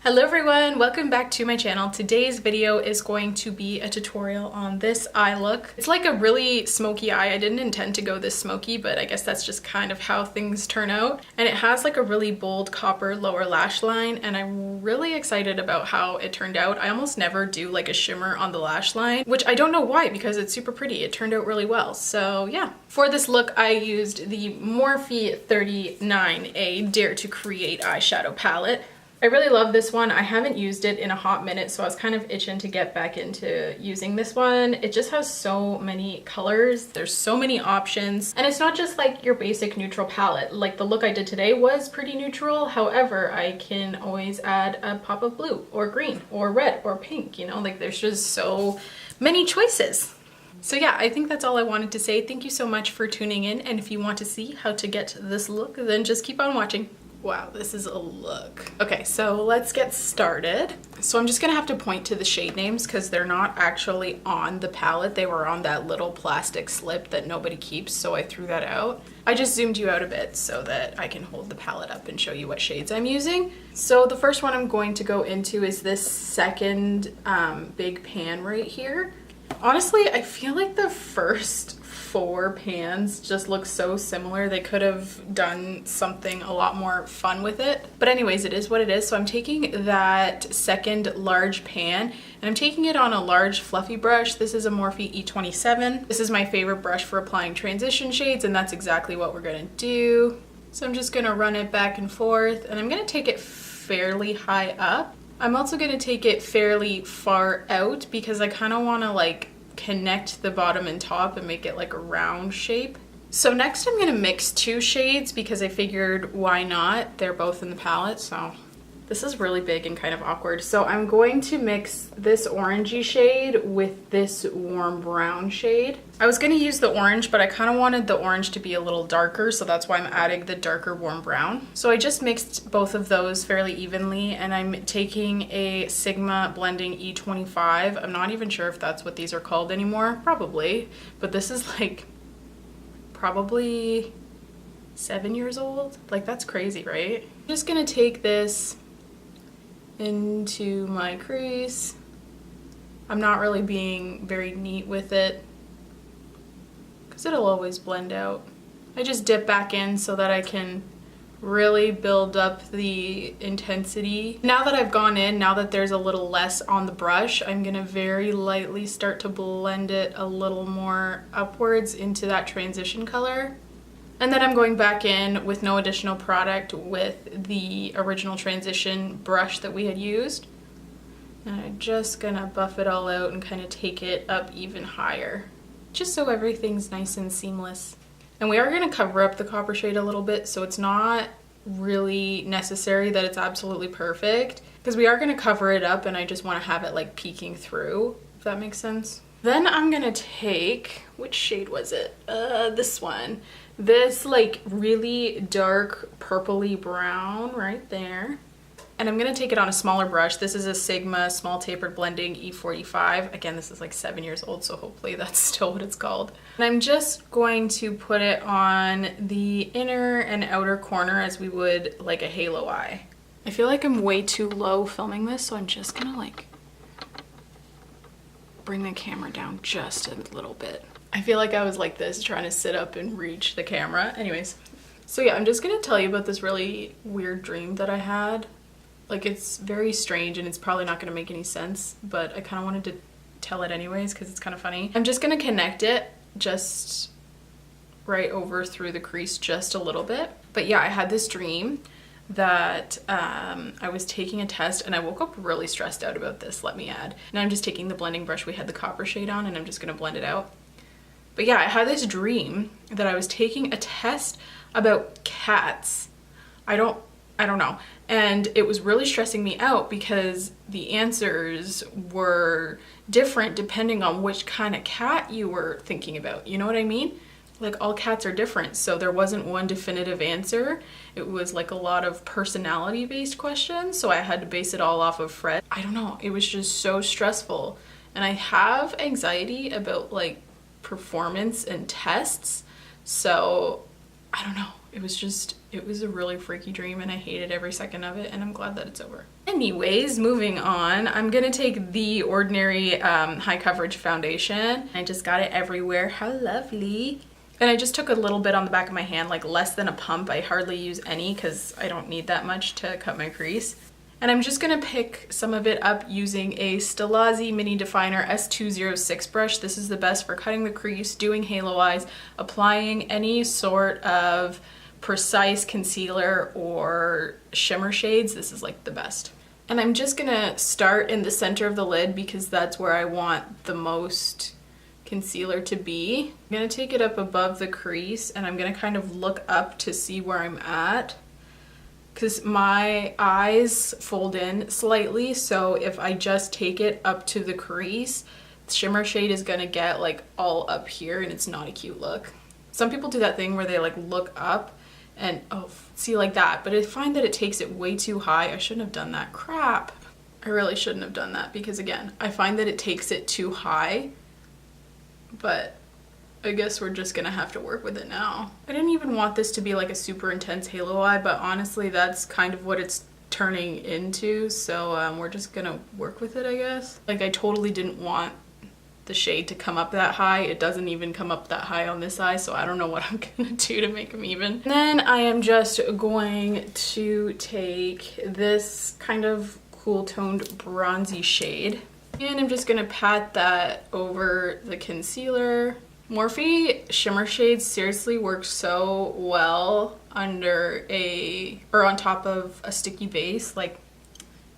Hello everyone, welcome back to my channel. Today's video is going to be a tutorial on this eye look. It's like a really smoky eye. I didn't intend to go this smoky, but I guess that's just kind of how things turn out. And it has like a really bold copper lower lash line, and I'm really excited about how it turned out. I almost never do like a shimmer on the lash line, which I don't know why because it's super pretty. It turned out really well. So yeah. For this look, I used the Morphe 39A Dare to Create eyeshadow palette. I really love this one. I haven't used it in a hot minute, so I was kind of itching to get back into using this one. It just has so many colors. There's so many options. And it's not just like your basic neutral palette. Like the look I did today was pretty neutral. However, I can always add a pop of blue or green or red or pink, you know, like there's just so many choices. So yeah, I think that's all I wanted to say. Thank you so much for tuning in. And if you want to see how to get this look, then just keep on watching. Wow, this is a look. Okay, so let's get started. So I'm just gonna have to point to the shade names because they're not actually on the palette. They were on that little plastic slip that nobody keeps, so I threw that out. I just zoomed you out a bit so that I can hold the palette up and show you what shades I'm using. So the first one I'm going to go into is this second big pan right here. Honestly, I feel like the first 4 pans just look so similar. They could have done something a lot more fun with it. But anyways, it is what it is. So I'm taking that second large pan and I'm taking it on a large fluffy brush. This is a Morphe E27. This is my favorite brush for applying transition shades, and that's exactly what we're gonna do. So I'm just gonna run it back and forth, and I'm gonna take it fairly high up. I'm also gonna take it fairly far out because I kind of wanna like connect the bottom and top and make it like a round shape. So next I'm gonna mix 2 shades because I figured why not? They're both in the palette, so this is really big and kind of awkward. So I'm going to mix this orangey shade with this warm brown shade. I was gonna use the orange, but I kind of wanted the orange to be a little darker, so that's why I'm adding the darker warm brown. So I just mixed both of those fairly evenly, and I'm taking a Sigma Blending E25. I'm not even sure if that's what these are called anymore, probably, but this is like probably 7 years old. Like that's crazy, right? I'm just gonna take this into my crease. I'm not really being very neat with it because it'll always blend out. I just dip back in so that I can really build up the intensity. Now that I've gone in, now that there's a little less on the brush, I'm gonna very lightly start to blend it a little more upwards into that transition color. And then I'm going back in with no additional product with the original transition brush that we had used. And I'm just gonna buff it all out and kind of take it up even higher, just so everything's nice and seamless. And we are gonna cover up the copper shade a little bit, so it's not really necessary that it's absolutely perfect, because we are gonna cover it up and I just wanna have it like peeking through, if that makes sense. Then I'm gonna take, which shade was it? This one. This like really dark purpley brown right there. And I'm gonna take it on a smaller brush. This is a Sigma Small Tapered Blending E45. Again, this is like 7 years old, so hopefully that's still what it's called. And I'm just going to put it on the inner and outer corner as we would like a halo eye. I feel like I'm way too low filming this, so I'm just gonna like bring the camera down just a little bit. I feel like I was like this trying to sit up and reach the camera. Anyways, so yeah, I'm just gonna tell you about this really weird dream that I had. Like it's very strange and it's probably not gonna make any sense, but I kind of wanted to tell it anyways because it's kind of funny. I'm just gonna connect it just right over through the crease just a little bit. But yeah, I had this dream that I was taking a test, and I woke up really stressed out about this, let me add. Now I'm just taking the blending brush we had the copper shade on, and I'm just gonna blend it out. But yeah, I had this dream that I was taking a test about cats. I don't know. And it was really stressing me out because the answers were different depending on which kind of cat you were thinking about. You know what I mean? Like all cats are different, so there wasn't one definitive answer. It was like a lot of personality based questions, so I had to base it all off of Fred. I don't know, it was just so stressful. And I have anxiety about like performance and tests, so I don't know. it was a really freaky dream and I hated every second of it, and I'm glad that it's over. Anyways, moving on, I'm gonna take the Ordinary High Coverage Foundation. I just got it everywhere. How lovely. And I just took a little bit on the back of my hand, like less than a pump. I hardly use any because I don't need that much to cut my crease. And I'm just gonna pick some of it up using a Stilazzi Mini Definer S206 brush. This is the best for cutting the crease, doing halo eyes, applying any sort of precise concealer or shimmer shades. This is like the best. And I'm just gonna start in the center of the lid because that's where I want the most concealer to be. I'm gonna take it up above the crease and I'm gonna kind of look up to see where I'm at, because my eyes fold in slightly, so if I just take it up to the crease, the shimmer shade is gonna get like all up here and it's not a cute look. Some people do that thing where they like look up and oh, see, like that, but I find that it takes it way too high. I shouldn't have done that. Crap. I really shouldn't have done that because again, I find that it takes it too high, but I guess we're just gonna have to work with it now. I didn't even want this to be like a super intense halo eye, but honestly that's kind of what it's turning into, so we're just gonna work with it, I guess. Like, I totally didn't want the shade to come up that high. It doesn't even come up that high on this eye, so I don't know what I'm gonna do to make them even. And then I am just going to take this kind of cool toned bronzy shade and I'm just gonna pat that over the concealer. Morphe shimmer shades seriously work so well under on top of a sticky base, like,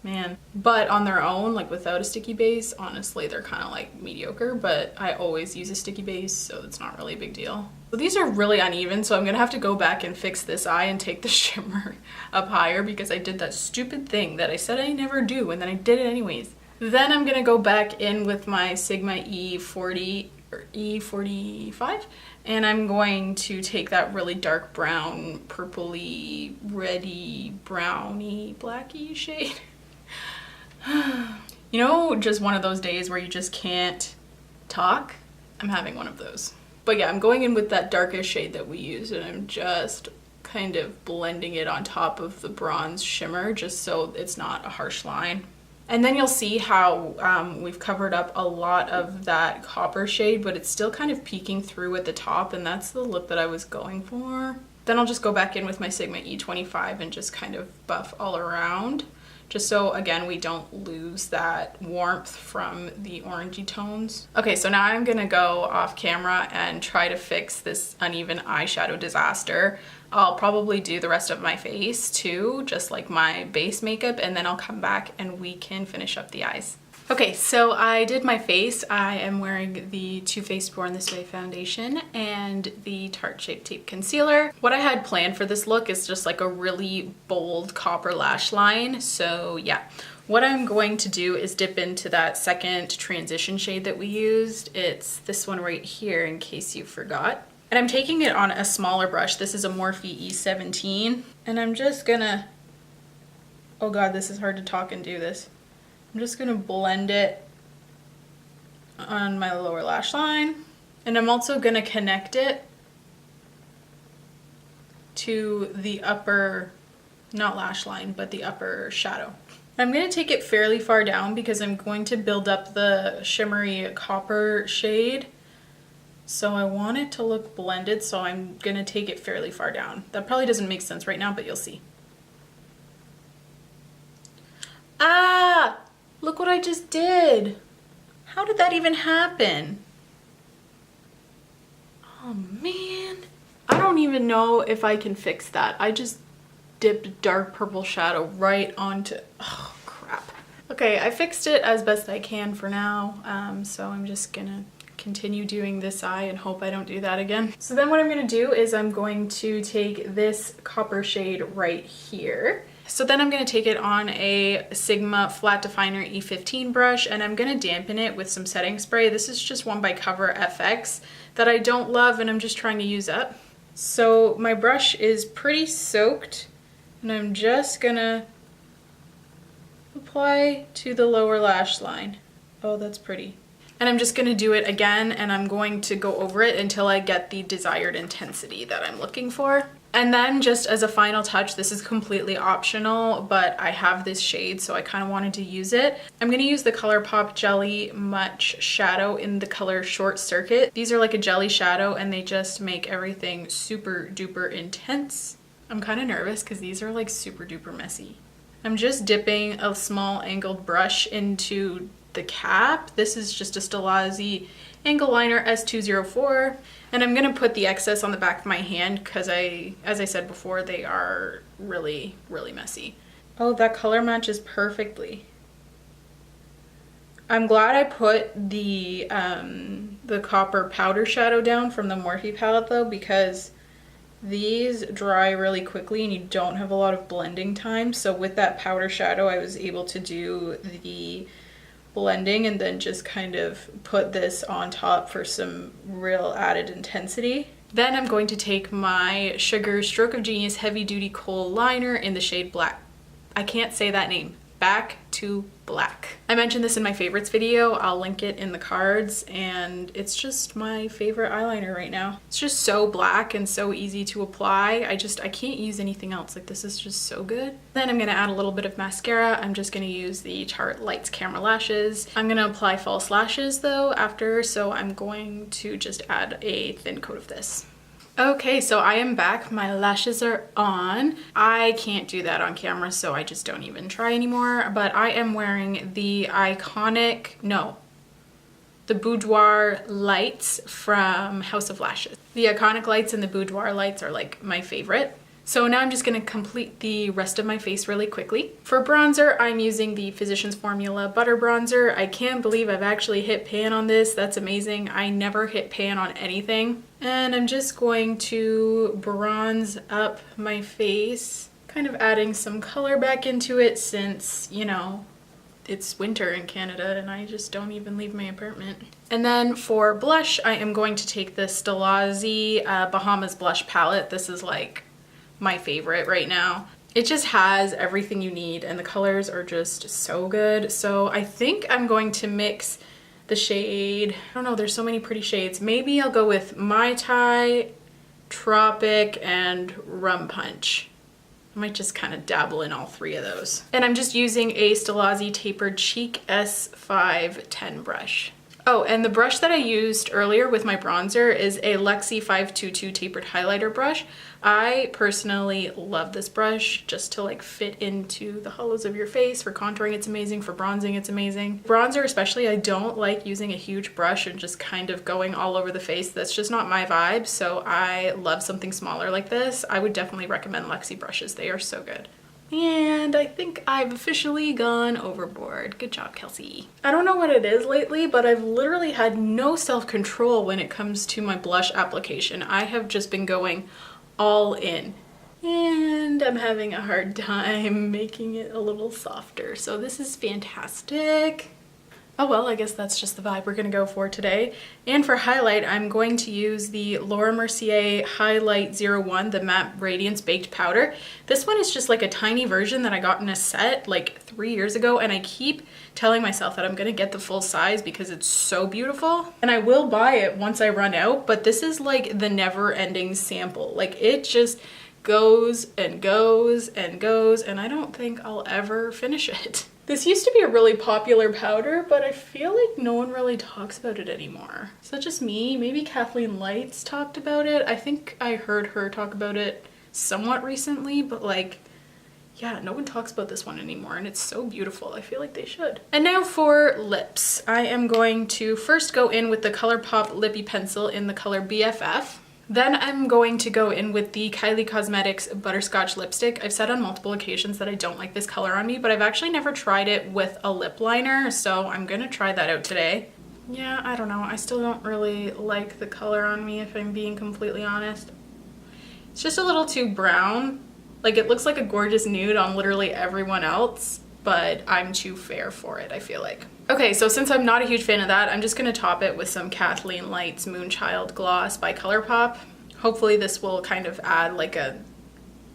man. But on their own, like without a sticky base, honestly they're kind of like mediocre, but I always use a sticky base, so it's not really a big deal. So these are really uneven, so I'm gonna have to go back and fix this eye and take the shimmer up higher because I did that stupid thing that I said I never do and then I did it anyways. Then I'm gonna go back in with my Sigma E40 or E45 and I'm going to take that really dark brown, purpley, reddy, browny, blacky shade. You know, just one of those days where you just can't talk? I'm having one of those. But yeah, I'm going in with that darkest shade that we use and I'm just kind of blending it on top of the bronze shimmer just so it's not a harsh line. And then you'll see how we've covered up a lot of that copper shade, but it's still kind of peeking through at the top, and that's the look that I was going for. Then I'll just go back in with my Sigma E25 and just kind of buff all around, just so, again, we don't lose that warmth from the orangey tones. Okay, so now I'm gonna go off camera and try to fix this uneven eyeshadow disaster. I'll probably do the rest of my face too, just like my base makeup, and then I'll come back and we can finish up the eyes. Okay, so I did my face. I am wearing the Too Faced Born This Way foundation and the Tarte Shape Tape concealer. What I had planned for this look is just like a really bold copper lash line. So yeah, what I'm going to do is dip into that second transition shade that we used. It's this one right here, in case you forgot. And I'm taking it on a smaller brush. This is a Morphe E17. And I'm just gonna, oh God, this is hard to talk and do this. I'm just gonna blend it on my lower lash line. And I'm also gonna connect it to the upper, not lash line, but the upper shadow. I'm gonna take it fairly far down because I'm going to build up the shimmery copper shade. So I want it to look blended, so I'm gonna take it fairly far down. That probably doesn't make sense right now, but you'll see. Ah! Look what I just did! How did that even happen? Oh man. I don't even know if I can fix that. I just dipped dark purple shadow right onto, oh crap. Okay, I fixed it as best I can for now, so I'm just gonna continue doing this eye and hope I don't do that again. So then what I'm going to do is I'm going to take this copper shade right here. So then I'm going to take it on a Sigma Flat Definer E15 brush and I'm going to dampen it with some setting spray. This is just one by Cover FX that I don't love and I'm just trying to use up. So my brush is pretty soaked and I'm just going to apply to the lower lash line. Oh, that's pretty. And I'm just going to do it again and I'm going to go over it until I get the desired intensity that I'm looking for. And then just as a final touch, this is completely optional, but I have this shade, so I kind of wanted to use it. I'm going to use the ColourPop Jelly Much Shadow in the color Short Circuit. These are like a jelly shadow and they just make everything super duper intense. I'm kind of nervous because these are like super duper messy. I'm just dipping a small angled brush into the cap. This is just a Stilazzi Angle Liner S204. And I'm gonna put the excess on the back of my hand because as I said before, they are really, really messy. Oh, that color matches perfectly. I'm glad I put the copper powder shadow down from the Morphe palette though, because these dry really quickly and you don't have a lot of blending time. So with that powder shadow, I was able to do the blending and then just kind of put this on top for some real added intensity. Then I'm going to take my Sugar Stroke of Genius Heavy Duty Kohl Liner in the shade Black. I can't say that name. Back to Black. I mentioned this in my favorites video. I'll link it in the cards, and it's just my favorite eyeliner right now. It's just so black and so easy to apply. I can't use anything else. Like, this is just so good. Then I'm gonna add a little bit of mascara. I'm just gonna use the Tarte Lights Camera Lashes. I'm gonna apply false lashes though after, so I'm going to just add a thin coat of this. Okay, so I am back. My lashes are on. I can't do that on camera, so I just don't even try anymore. But I am wearing the the Boudoir Lights from House of Lashes. The Iconic Lights and the Boudoir Lights are like my favorite. So now I'm just gonna complete the rest of my face really quickly. For bronzer, I'm using the Physicians Formula Butter Bronzer. I can't believe I've actually hit pan on this. That's amazing. I never hit pan on anything. And I'm just going to bronze up my face, kind of adding some color back into it since, you know, it's winter in Canada and I just don't even leave my apartment. And then for blush, I am going to take the Stilazzi Bahamas Blush Palette. This is like my favorite right now. It just has everything you need and the colors are just so good. So I think I'm going to mix the shade, I don't know, there's so many pretty shades. Maybe I'll go with Mai Tai, Tropic, and Rum Punch. I might just kind of dabble in all three of those. And I'm just using a Stilazzi Tapered Cheek S510 brush. Oh, and the brush that I used earlier with my bronzer is a Lexi 522 tapered highlighter brush. I personally love this brush just to like fit into the hollows of your face. For contouring, it's amazing. For bronzing, it's amazing. Bronzer especially, I don't like using a huge brush and just kind of going all over the face. That's just not my vibe. So I love something smaller like this. I would definitely recommend Lexi brushes. They are so good. And I think I've officially gone overboard. Good job, Kelsey. I don't know what it is lately, but I've literally had no self-control when it comes to my blush application. I have just been going all in. And I'm having a hard time making it a little softer. So this is fantastic. Oh well, I guess that's just the vibe we're gonna go for today. And for highlight, I'm going to use the Laura Mercier Highlight 01, the Matte Radiance Baked Powder. This one is just like a tiny version that I got in a set like 3 years ago, and I keep telling myself that I'm gonna get the full size because it's so beautiful. And I will buy it once I run out, but this is like the never-ending sample. Like, it just goes and goes and goes, and I don't think I'll ever finish it. This used to be a really popular powder, but I feel like no one really talks about it anymore. Is that just me? Maybe Kathleen Lights talked about it. I think I heard her talk about it somewhat recently, but like, yeah, no one talks about this one anymore, and it's so beautiful. I feel like they should. And now for lips. I am going to first go in with the ColourPop Lippy Pencil in the color BFF. Then I'm going to go in with the Kylie Cosmetics Butterscotch Lipstick. I've said on multiple occasions that I don't like this color on me, but I've actually never tried it with a lip liner, so I'm gonna try that out today. Yeah, I don't know. I still don't really like the color on me, if I'm being completely honest. It's just a little too brown. Like, it looks like a gorgeous nude on literally everyone else, but I'm too fair for it, I feel like. Okay, so since I'm not a huge fan of that, I'm just gonna top it with some Kathleen Lights Moonchild Gloss by ColourPop. Hopefully this will kind of add like a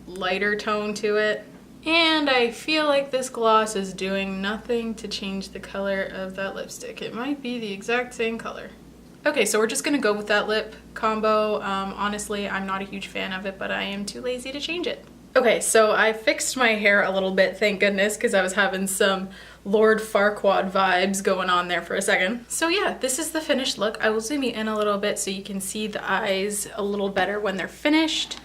lighter tone to it. And I feel like this gloss is doing nothing to change the color of that lipstick. It might be the exact same color. Okay, so we're just gonna go with that lip combo. Honestly, I'm not a huge fan of it, but I am too lazy to change it. Okay, so I fixed my hair a little bit, thank goodness, because I was having some Lord Farquaad vibes going on there for a second. So yeah, this is the finished look. I will zoom you in a little bit so you can see the eyes a little better when they're finished.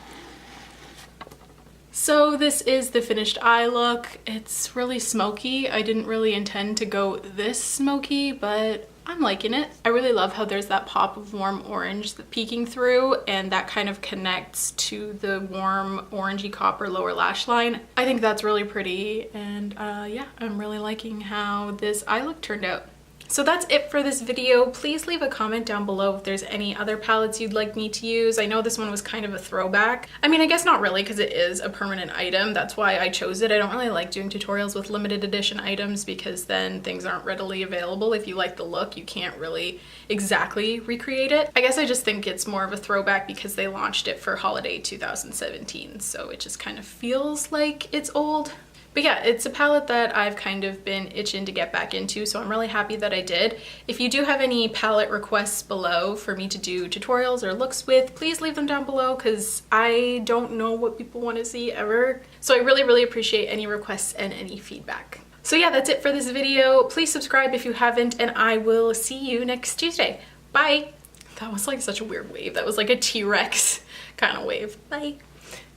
So this is the finished eye look. It's really smoky. I didn't really intend to go this smoky, but I'm liking it. I really love how there's that pop of warm orange that's peeking through, and that kind of connects to the warm orangey copper lower lash line. I think that's really pretty, and yeah, I'm really liking how this eye look turned out. So that's it for this video. Please leave a comment down below if there's any other palettes you'd like me to use. I know this one was kind of a throwback. I mean, I guess not really, because it is a permanent item. That's why I chose it. I don't really like doing tutorials with limited edition items because then things aren't readily available. If you like the look, you can't really exactly recreate it. I guess I just think it's more of a throwback because they launched it for holiday 2017, so it just kind of feels like it's old. But yeah, it's a palette that I've kind of been itching to get back into, so I'm really happy that I did. If you do have any palette requests below for me to do tutorials or looks with, please leave them down below because I don't know what people want to see ever. So I really, really appreciate any requests and any feedback. So yeah, that's it for this video. Please subscribe if you haven't, and I will see you next Tuesday. Bye! That was like such a weird wave. That was like a T-Rex kind of wave. Bye!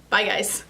Bye, guys.